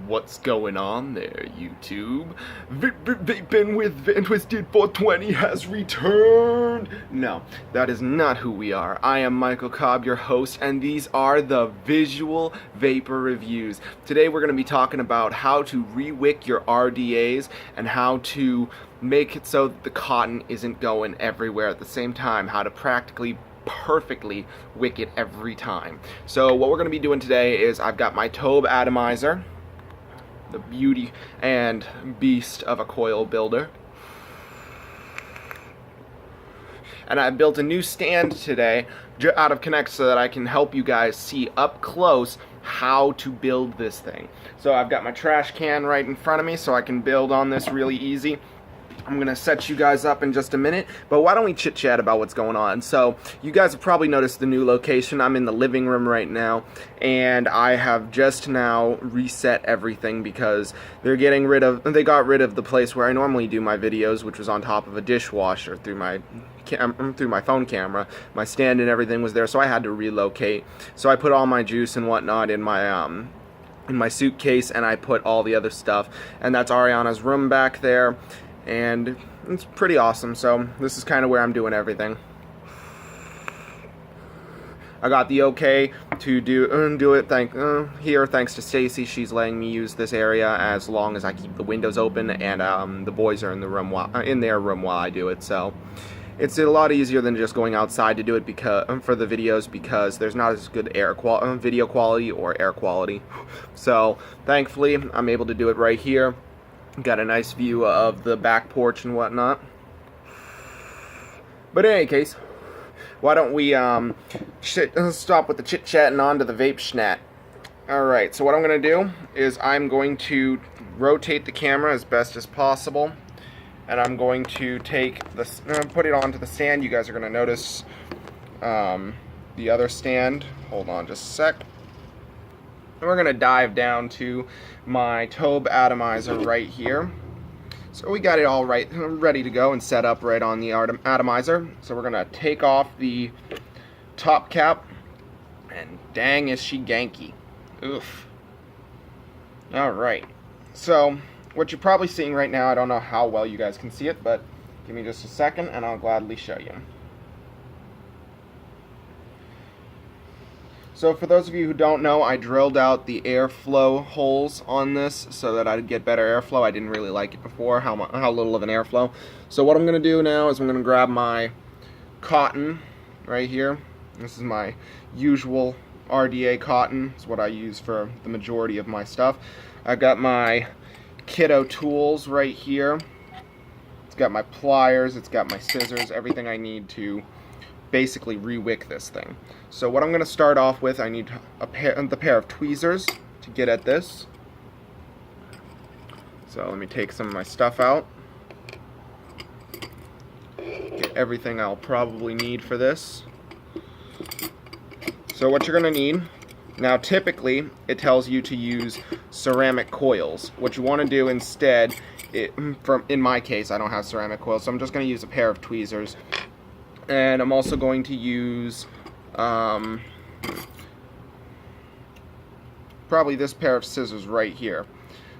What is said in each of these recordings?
What's going on there, YouTube? Vaping with Van Twisted 420 has returned! No, that is not who we are. I am Michael Cobb, your host, and these are the Visual Vapor Reviews. Today we're going to be talking about how to re-wick your RDAs and how to make it so that the cotton isn't going everywhere at the same time, how to practically perfectly wick it every time. So what we're going to be doing today is I've got my TOBH atomizer, the beauty and beast of a coil builder, and I built a new stand today out of Connect so that I can help you guys see up close how to build this thing. So I've got my trash can right in front of me so I can build on this really easy. I'm going to set you guys up in just a minute, but why don't we chit chat about what's going on. So you guys have probably noticed the new location. I'm in the living room right now, and I have just now reset everything because they got rid of the place where I normally do my videos, which was on top of a dishwasher through my phone camera. My stand and everything was there, so I had to relocate. So I put all my juice and whatnot in my suitcase, and I put all the other stuff, and that's Ariana's room back there. And it's pretty awesome. So this is kind of where I'm doing everything. I got the okay to do it thanks to Stacy. She's letting me use this area as long as I keep the windows open and the boys are in their room while I do it. So it's a lot easier than just going outside to do it for the videos, because there's not as good video quality or air quality. So thankfully I'm able to do it right here. Got a nice view of the back porch and whatnot. But in any case, why don't we stop with the chit chat and on to the vape schnat. Alright, so what I'm going to do is I'm going to rotate the camera as best as possible, and I'm going to put it onto the stand. You guys are going to notice the other stand. Hold on just a sec. And we're going to dive down to my TOBH atomizer right here. So we got it all ready to go and set up right on the atomizer. So we're going to take off the top cap, and dang is she ganky. Oof. Alright, so what you're probably seeing right now, I don't know how well you guys can see it, but give me just a second and I'll gladly show you. So for those of you who don't know, I drilled out the airflow holes on this so that I'd get better airflow. I didn't really like it before, how little of an airflow. So what I'm going to do now is I'm going to grab my cotton right here. This is my usual RDA cotton. It's what I use for the majority of my stuff. I've got my kiddo tools right here. It's got my pliers, it's got my scissors, everything I need to basically re-wick this thing. So what I'm going to start off with, I need the pair of tweezers to get at this. So let me take some of my stuff out. Get everything I'll probably need for this. So what you're going to need, now typically it tells you to use ceramic coils. What you want to do instead, in my case I don't have ceramic coils, so I'm just going to use a pair of tweezers. And I'm also going to use probably this pair of scissors right here.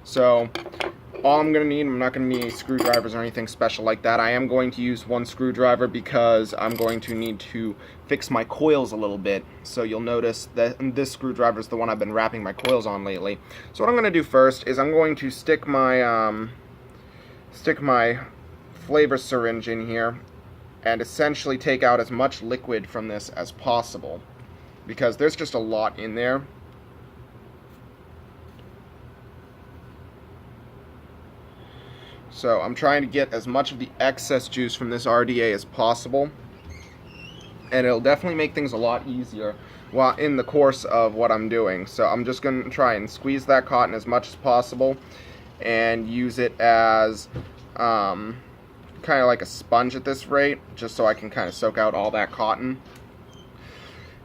So all I'm going to need, I'm not going to need any screwdrivers or anything special like that. I am going to use one screwdriver because I'm going to need to fix my coils a little bit. So you'll notice that this screwdriver is the one I've been wrapping my coils on lately. So what I'm going to do first is I'm going to stick my flavor syringe in here and essentially take out as much liquid from this as possible, because there's just a lot in there. So I'm trying to get as much of the excess juice from this RDA as possible, and it'll definitely make things a lot easier while in the course of what I'm doing. So I'm just going to try and squeeze that cotton as much as possible and use it as kind of like a sponge at this rate, just so I can kind of soak out all that cotton,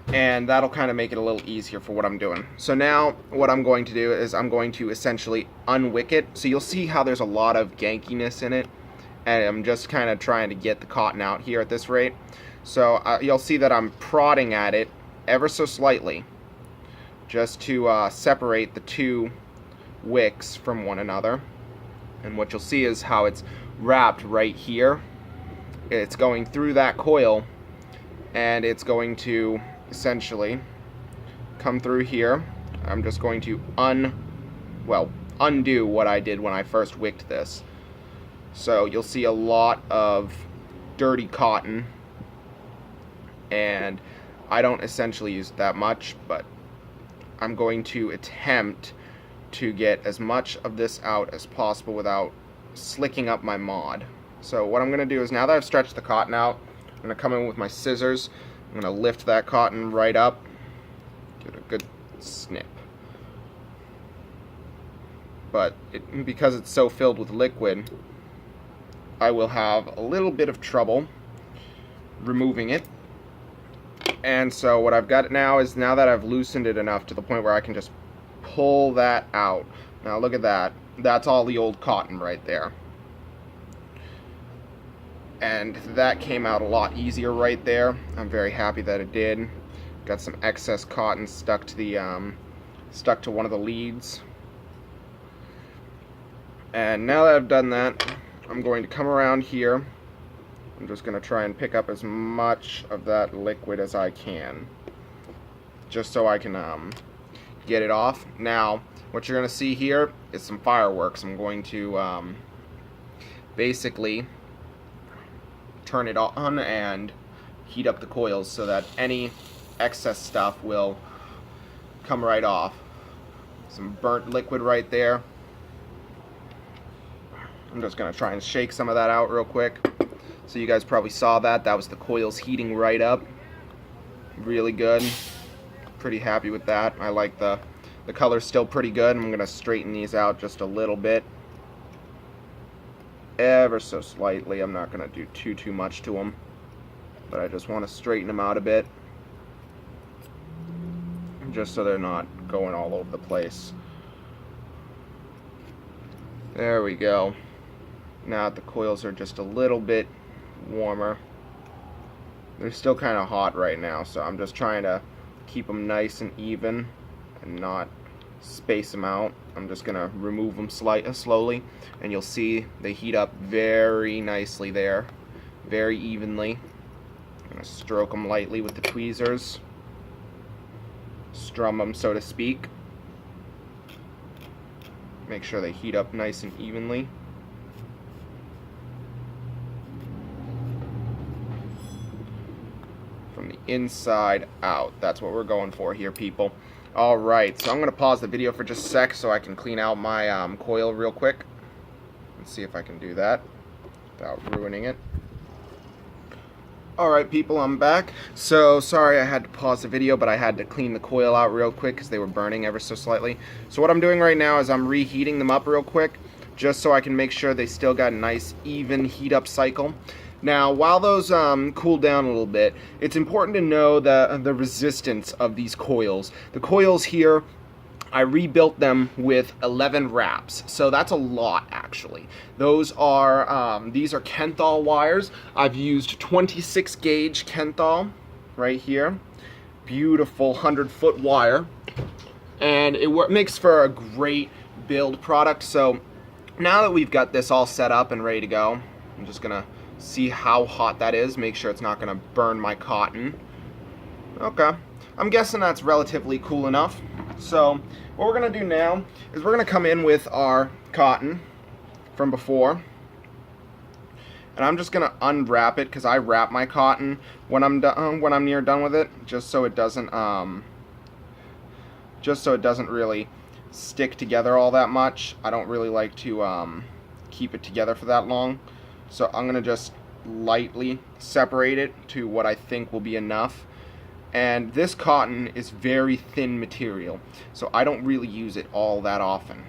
and that'll kind of make it a little easier for what I'm doing. So now what I'm going to do is I'm going to essentially unwick it. So you'll see how there's a lot of gankiness in it, and I'm just kind of trying to get the cotton out here at this rate. So you'll see that I'm prodding at it ever so slightly just to separate the two wicks from one another. And what you'll see is how it's wrapped right here. It's going through that coil, and it's going to essentially come through here. I'm just going to undo what I did when I first wicked this. So you'll see a lot of dirty cotton, and I don't essentially use that much, but I'm going to attempt to get as much of this out as possible without slicking up my mod. So what I'm going to do is, now that I've stretched the cotton out, I'm going to come in with my scissors. I'm going to lift that cotton right up, give it a good snip. But because it's so filled with liquid, I will have a little bit of trouble removing it. And so what I've got now is, now that I've loosened it enough to the point where I can just pull that out. Now look at that. That's all the old cotton right there. And that came out a lot easier right there. I'm very happy that it did. Got some excess cotton stuck to the stuck to one of the leads. And now that I've done that, I'm going to come around here. I'm just going to try and pick up as much of that liquid as I can, just so I can get it off. Now, what you're going to see here is some fireworks. I'm going to basically turn it on and heat up the coils so that any excess stuff will come right off. Some burnt liquid right there. I'm just going to try and shake some of that out real quick. So you guys probably saw that. That was the coils heating right up. Really good. Pretty happy with that. I like the color's still pretty good. I'm going to straighten these out just a little bit. Ever so slightly. I'm not going to do too much to them. But I just want to straighten them out a bit, just so they're not going all over the place. There we go. Now the coils are just a little bit warmer. They're still kind of hot right now, so I'm just trying to keep them nice and even and not space them out. I'm just going to remove them slowly, and you'll see they heat up very nicely there, very evenly. I'm going to stroke them lightly with the tweezers, strum them, so to speak. Make sure they heat up nice and evenly. From the inside out. That's what we're going for here, people. Alright, so I'm going to pause the video for just a sec so I can clean out my coil real quick. Let's see if I can do that without ruining it. Alright people, I'm back. So sorry I had to pause the video, but I had to clean the coil out real quick because they were burning ever so slightly. So what I'm doing right now is I'm reheating them up real quick, just so I can make sure they still got a nice even heat up cycle. Now, while those cool down a little bit, it's important to know the resistance of these coils. The coils here, I rebuilt them with 11 wraps, so that's a lot actually. Those are these are Kenthal wires. I've used 26 gauge Kenthal right here. Beautiful 100-foot wire, and it makes for a great build product. So now that we've got this all set up and ready to go, I'm just gonna see how hot that is, make sure it's not gonna burn my cotton. Okay, I'm guessing that's relatively cool enough. So what we're going to do now is we're going to come in with our cotton from before, and I'm just going to unwrap it because I wrap my cotton when I'm done, when I'm near done with it, just so it doesn't really stick together all that much. I don't really like to keep it together for that long, so I'm going to just lightly separate it to what I think will be enough. And this cotton is very thin material, so I don't really use it all that often.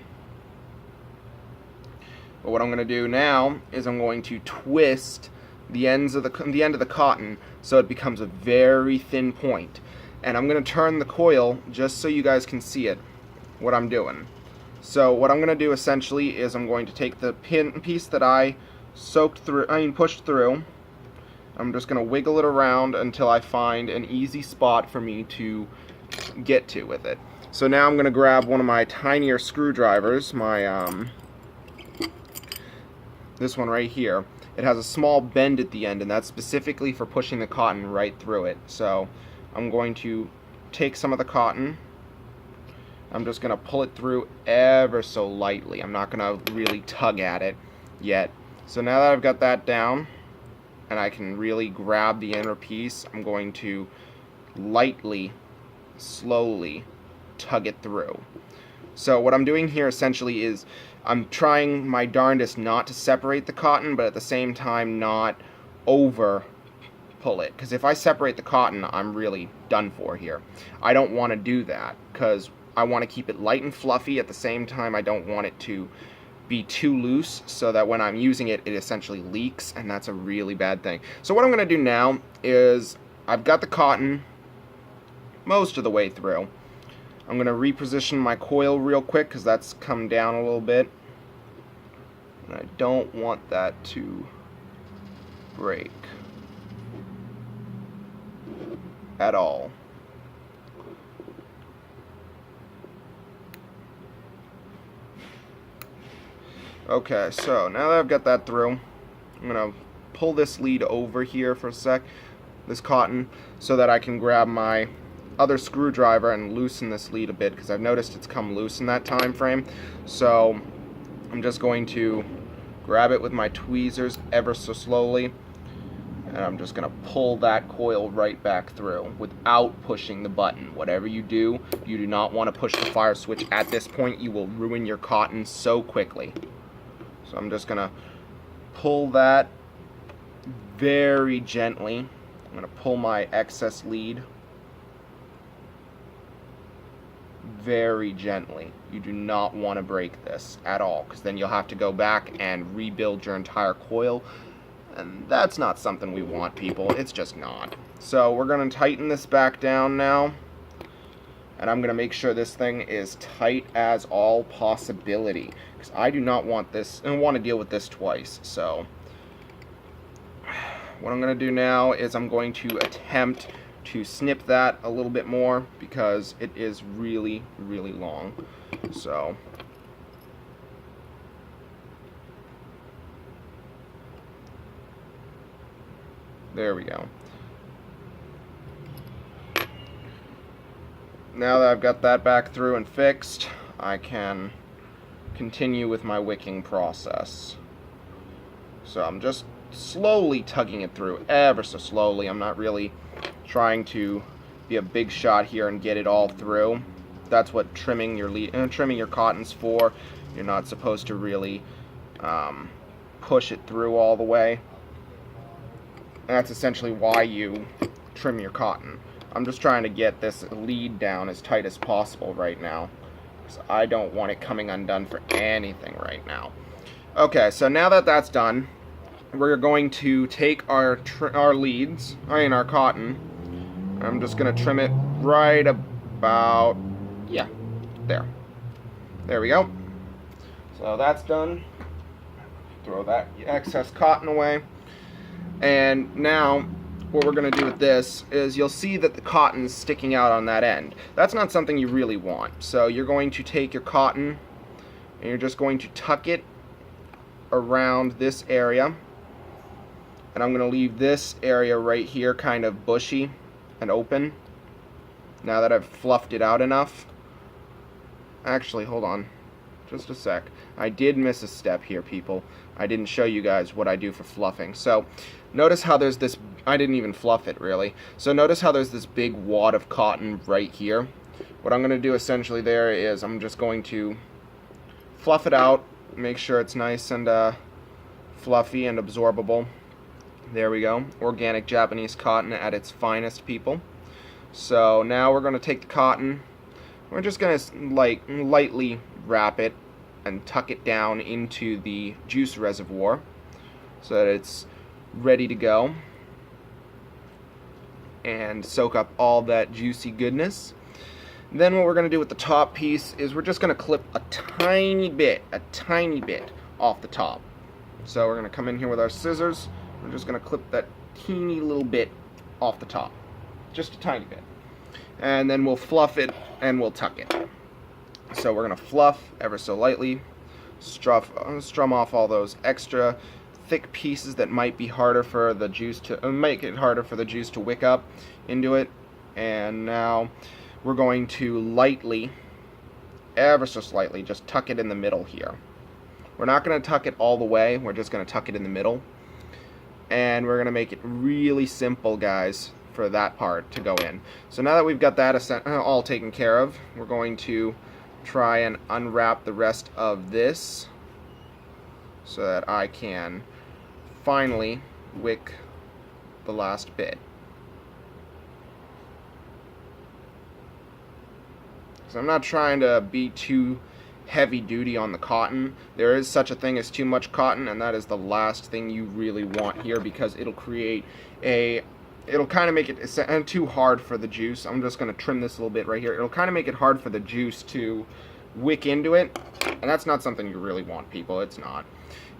But what I'm going to do now is I'm going to twist the end of the cotton so it becomes a very thin point. And I'm going to turn the coil just so you guys can see it, what I'm doing. So what I'm going to do essentially is I'm going to take the piece that I pushed through. I'm just going to wiggle it around until I find an easy spot for me to get to with it. So now I'm going to grab one of my tinier screwdrivers, this one right here. It has a small bend at the end, and that's specifically for pushing the cotton right through it. So I'm going to take some of the cotton. I'm just going to pull it through ever so lightly. I'm not going to really tug at it yet. So now that I've got that down, and I can really grab the inner piece, I'm going to lightly, slowly tug it through. So what I'm doing here essentially is I'm trying my darndest not to separate the cotton, but at the same time not over pull it, because if I separate the cotton, I'm really done for here. I don't want to do that because I want to keep it light and fluffy. At the same time, I don't want it to be too loose so that when I'm using it, it essentially leaks, and that's a really bad thing. So what I'm going to do now is I've got the cotton most of the way through. I'm going to reposition my coil real quick because that's come down a little bit. And I don't want that to break at all. Okay, so now that I've got that through, I'm going to pull this lead over here for a sec, this cotton, so that I can grab my other screwdriver and loosen this lead a bit, because I've noticed it's come loose in that time frame. So I'm just going to grab it with my tweezers ever so slowly, and I'm just going to pull that coil right back through without pushing the button. Whatever you do not want to push the fire switch at this point. You will ruin your cotton so quickly. So I'm just going to pull that very gently. I'm going to pull my excess lead very gently. You do not want to break this at all, because then you'll have to go back and rebuild your entire coil, and that's not something we want, people. It's just not. So we're going to tighten this back down now, and I'm going to make sure this thing is tight as all possibility, because I do not want this, and want to deal with this twice. So what I'm going to do now is I'm going to attempt to snip that a little bit more, because it is really, really long. So there we go. Now that I've got that back through and fixed, I can continue with my wicking process. So I'm just slowly tugging it through, ever so slowly. I'm not really trying to be a big shot here and get it all through. That's what trimming your cotton's for. You're not supposed to really push it through all the way. And that's essentially why you trim your cotton. I'm just trying to get this lead down as tight as possible right now, because I don't want it coming undone for anything right now. Okay, so now that that's done, we're going to take our cotton. I'm just going to trim it right about, yeah, there. There we go. So that's done. Throw that excess cotton away. And now what we're going to do with this is you'll see that the cotton's sticking out on that end. That's not something you really want. So you're going to take your cotton and you're just going to tuck it around this area. And I'm going to leave this area right here kind of bushy and open. Now that I've fluffed it out enough. Actually, hold on. Just a sec. I did miss a step here, people. I didn't show you guys what I do for fluffing. So, notice how there's this... I didn't even fluff it, really. So, notice how there's this big wad of cotton right here. What I'm going to do essentially there is I'm just going to fluff it out. Make sure it's nice and fluffy and absorbable. There we go. Organic Japanese cotton at its finest, people. So now we're going to take the cotton. We're just going to lightly wrap it and tuck it down into the juice reservoir so that it's ready to go and soak up all that juicy goodness. Then what we're going to do with the top piece is we're just going to clip a tiny bit off the top. So we're going to come in here with our scissors. We're just going to clip that teeny little bit off the top. Just a tiny bit. and then we'll fluff it and we'll tuck it. So we're going to fluff ever so lightly, strum off all those extra thick pieces that might be harder for the juice to make it harder for the juice to wick up into it. And now we're going to lightly, ever so slightly, just tuck it in the middle here. We're not going to tuck it all the way, we're just going to tuck it in the middle. And we're going to make it really simple, guys, for that part to go in. So now that we've got that all taken care of, we're going to try and unwrap the rest of this so that I can finally wick the last bit. So I'm not trying to be too heavy duty on the cotton. There is such a thing as too much cotton, and that is the last thing you really want here, because it'll create it'll kind of make it too hard for the juice. I'm just going to trim this a little bit right here. It'll kind of make it hard for the juice to wick into it, and that's not something you really want, people. It's not.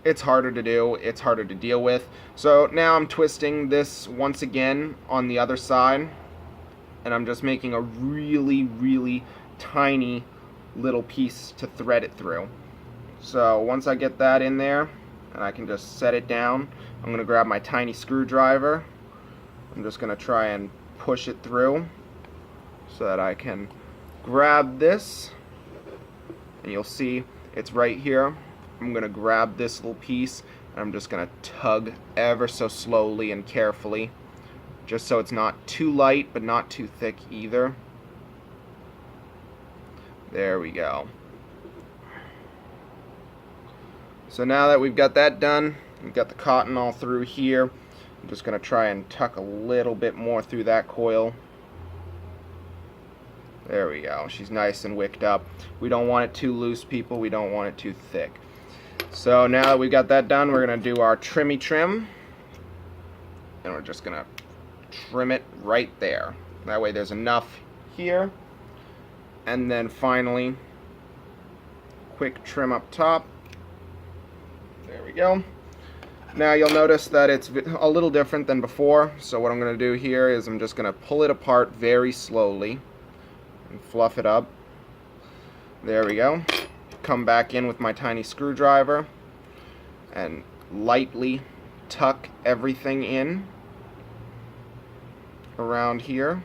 It's harder to do. It's harder to deal with. So now I'm twisting this once again on the other side, and I'm just making a really, really tiny little piece to thread it through. So once I get that in there, and I can just set it down, I'm going to grab my tiny screwdriver. I'm just going to try and push it through so that I can grab this, and you'll see it's right here. I'm going to grab this little piece, and I'm just going to tug ever so slowly and carefully, just so it's not too light but not too thick either. There we go. So now that we've got that done, we've got the cotton all through here, I'm just going to try and tuck a little bit more through that coil. There we go. She's nice and wicked up. We don't want it too loose, people. We don't want it too thick. So now that we've got that done, we're going to do our trimmy trim. And we're just going to trim it right there. That way there's enough here. And then finally, quick trim up top. There we go. Now you'll notice that it's a little different than before. So what I'm going to do here is I'm just going to pull it apart very slowly and fluff it up. There we go. Come back in with my tiny screwdriver and lightly tuck everything in around here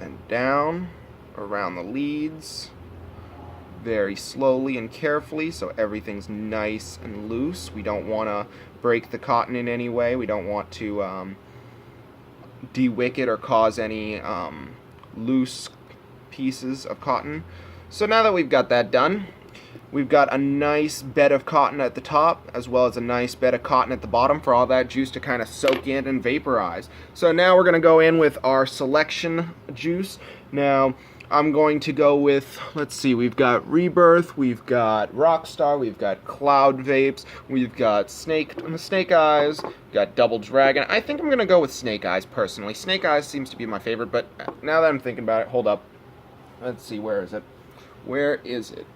and down around the leads very slowly and carefully, so everything's nice and loose. We don't want to break the cotton in any way. We don't want to de-wick it or cause any loose pieces of cotton. So now that we've got that done, we've got a nice bed of cotton at the top as well as a nice bed of cotton at the bottom for all that juice to kind of soak in and vaporize. So now we're going to go in with our selection juice. Now I'm going to go with, let's see, we've got Rebirth, we've got Rockstar, we've got Cloud Vapes, we've got Snake Eyes, we've got Double Dragon. I think I'm going to go with Snake Eyes personally. Snake Eyes seems to be my favorite, but now that I'm thinking about it, hold up. Let's see, where is it? Where is it?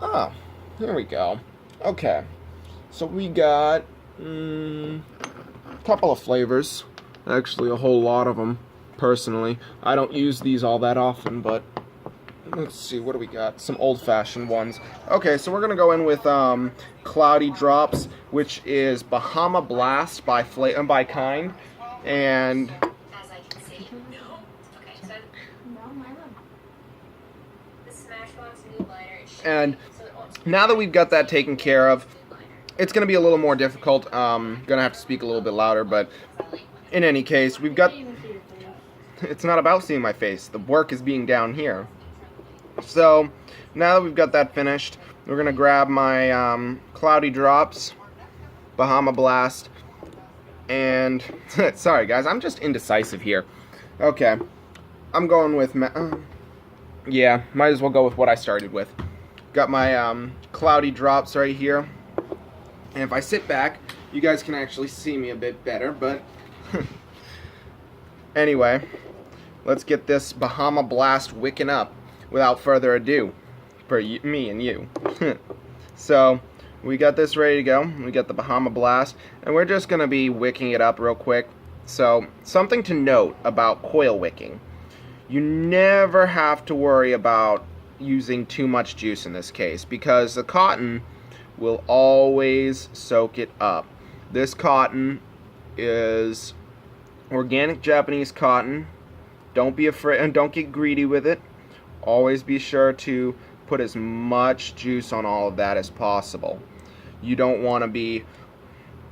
Oh, here we go. Okay, so we got a couple of flavors, actually a whole lot of them. Personally, I don't use these all that often, but let's see, what do we got? Some old-fashioned ones. Okay, so we're gonna go in with Cloudy Drops, which is Bahama Blast by Kind, and now that we've got that taken care of, it's gonna be a little more difficult. Gonna have to speak a little bit louder, but in any case, we've got. It's not about seeing my face. The work is being down here. So now that we've got that finished, we're going to grab my Cloudy Drops, Bahama Blast, and sorry guys, I'm just indecisive here. Okay, I'm going with, yeah, might as well go with what I started with. Got my Cloudy Drops right here. And if I sit back, you guys can actually see me a bit better, but anyway, let's get this Bahama Blast wicking up without further ado for me and you. So we got this ready to go. We got the Bahama Blast, and we're just going to be wicking it up real quick, So, something to note about coil wicking. You never have to worry about using too much juice in this case, because the cotton will always soak it up. This cotton is organic Japanese cotton. Don't be afraid and don't get greedy with it. Always be sure to put as much juice on all of that as possible. You don't want to be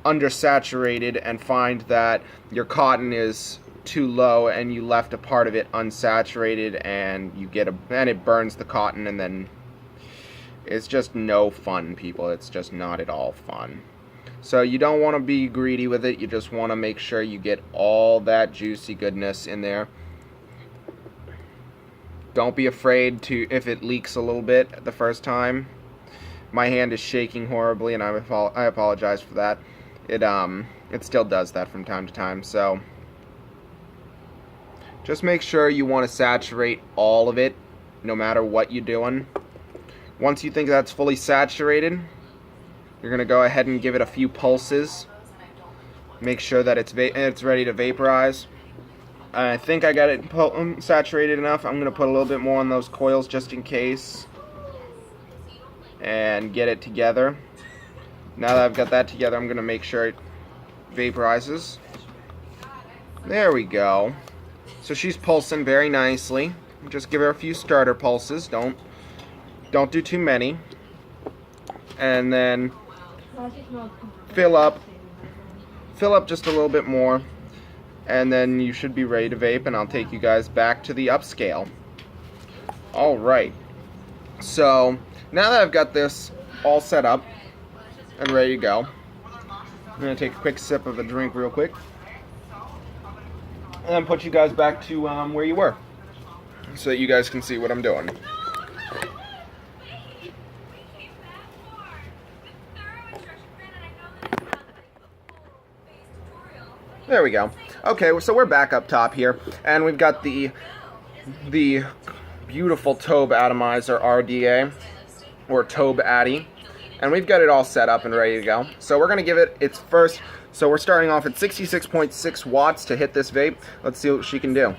undersaturated and find that your cotton is too low and you left a part of it unsaturated and it burns the cotton, and then it's just no fun, people. It's just not at all fun. So you don't want to be greedy with it. You just want to make sure you get all that juicy goodness in there. Don't be afraid to if it leaks a little bit the first time. My hand is shaking horribly, and I apologize for that. It still does that from time to time. So just make sure you want to saturate all of it, no matter what you're doing. Once you think that's fully saturated, you're going to go ahead and give it a few pulses. Make sure that it's ready to vaporize. I think I got it saturated enough. I'm going to put a little bit more on those coils just in case, and get it together. Now that I've got that together, I'm going to make sure it vaporizes. There we go. So she's pulsing very nicely. Just give her a few starter pulses. Don't do too many. And then fill up just a little bit more, and then you should be ready to vape, and I'll take you guys back to the upscale. Alright, so now that I've got this all set up and ready to go, I'm going to take a quick sip of a drink real quick, and then put you guys back to where you were, so that you guys can see what I'm doing. There we go. Okay, so we're back up top here, and we've got the beautiful TOBH Atomizer RDA, or TOBH Atty, and we've got it all set up and ready to go. So we're going to give it its first, so we're starting off at 66.6 watts to hit this vape. Let's see what she can do.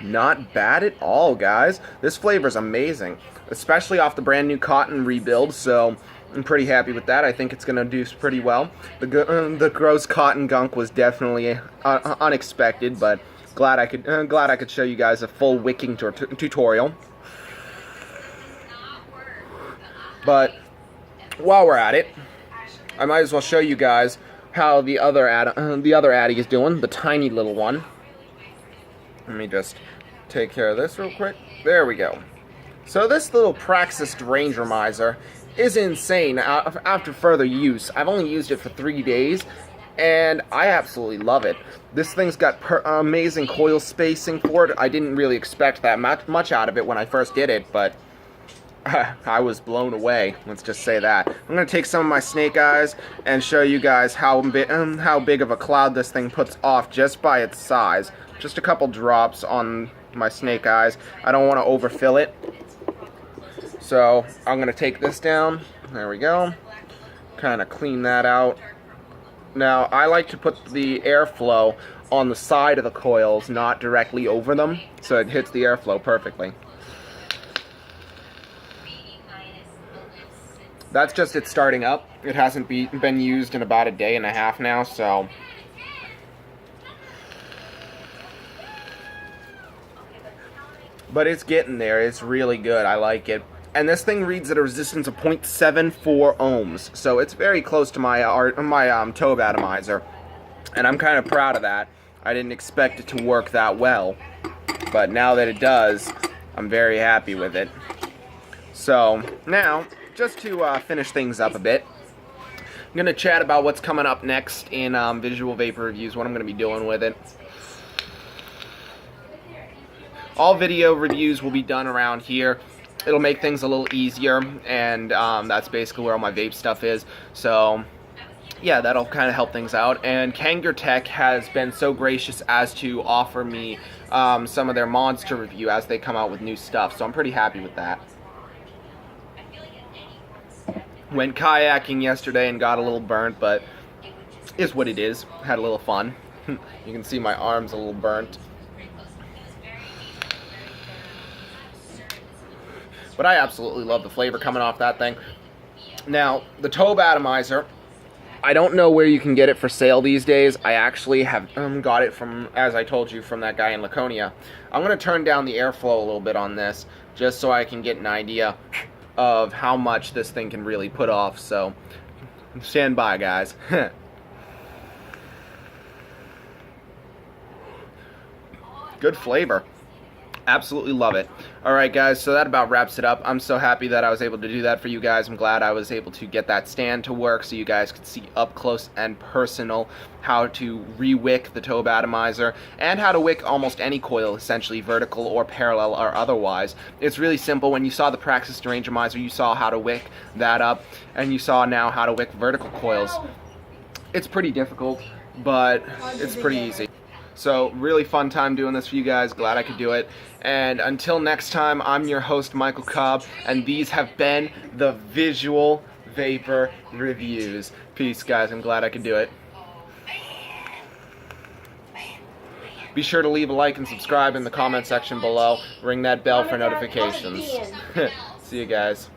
Not bad at all, guys. This flavor's amazing, especially off the brand new cotton rebuild, so I'm pretty happy with that. I think it's going to do pretty well. The gross cotton gunk was definitely unexpected, but glad I could show you guys a full wicking tutorial. But while we're at it, I might as well show you guys how the other Atty is doing, the tiny little one. Let me just take care of this real quick. There we go. So this little Praxis Rangermizer is insane after further use. I've only used it for 3 days, and I absolutely love it. This thing's got amazing coil spacing for it. I didn't really expect that much out of it when I first did it, but I was blown away. Let's just say that. I'm going to take some of my snake eyes and show you guys how big of a cloud this thing puts off just by its size. Just a couple drops on my snake eyes. I don't want to overfill it. So I'm going to take this down. There we go. Kind of clean that out. Now I like to put the airflow on the side of the coils, not directly over them, so it hits the airflow perfectly. That's just it starting up. It hasn't been used in about a day and a half now, so but it's getting there. It's really good. I like it. And this thing reads at a resistance of 0.74 ohms, so it's very close to my TOBH Atomizer, and I'm kind of proud of that. I didn't expect it to work that well, but now that it does, I'm very happy with it. So now, just to finish things up a bit, I'm going to chat about what's coming up next in Visual Vapor Reviews, what I'm going to be doing with it. All video reviews will be done around here. It'll make things a little easier, and that's basically where all my vape stuff is. So yeah, that'll kind of help things out. And Kanger Tech has been so gracious as to offer me some of their mods to review as they come out with new stuff, so I'm pretty happy with that. Went kayaking yesterday and got a little burnt, but is what it is. Had a little fun. You can see my arms a little burnt. But I absolutely love the flavor coming off that thing. Now, the TOBH atomizer, I don't know where you can get it for sale these days. I actually have got it from, as I told you, from that guy in Laconia. I'm going to turn down the airflow a little bit on this, just so I can get an idea of how much this thing can really put off. So, stand by, guys. Good flavor. Absolutely love it. Alright guys, so that about wraps it up. I'm so happy that I was able to do that for you guys. I'm glad I was able to get that stand to work so you guys could see up close and personal how to re-wick the TOBH atomizer and how to wick almost any coil, essentially vertical or parallel or otherwise. It's really simple. When you saw the Praxis Derangemizer, you saw how to wick that up, and you saw now how to wick vertical coils. It's pretty difficult, but it's pretty easy. So, really fun time doing this for you guys. Glad I could do it. And until next time, I'm your host, Michael Cobb, and these have been the Visual Vapor Reviews. Peace, guys. I'm glad I could do it. Be sure to leave a like and subscribe in the comment section below. Ring that bell for notifications. See you guys.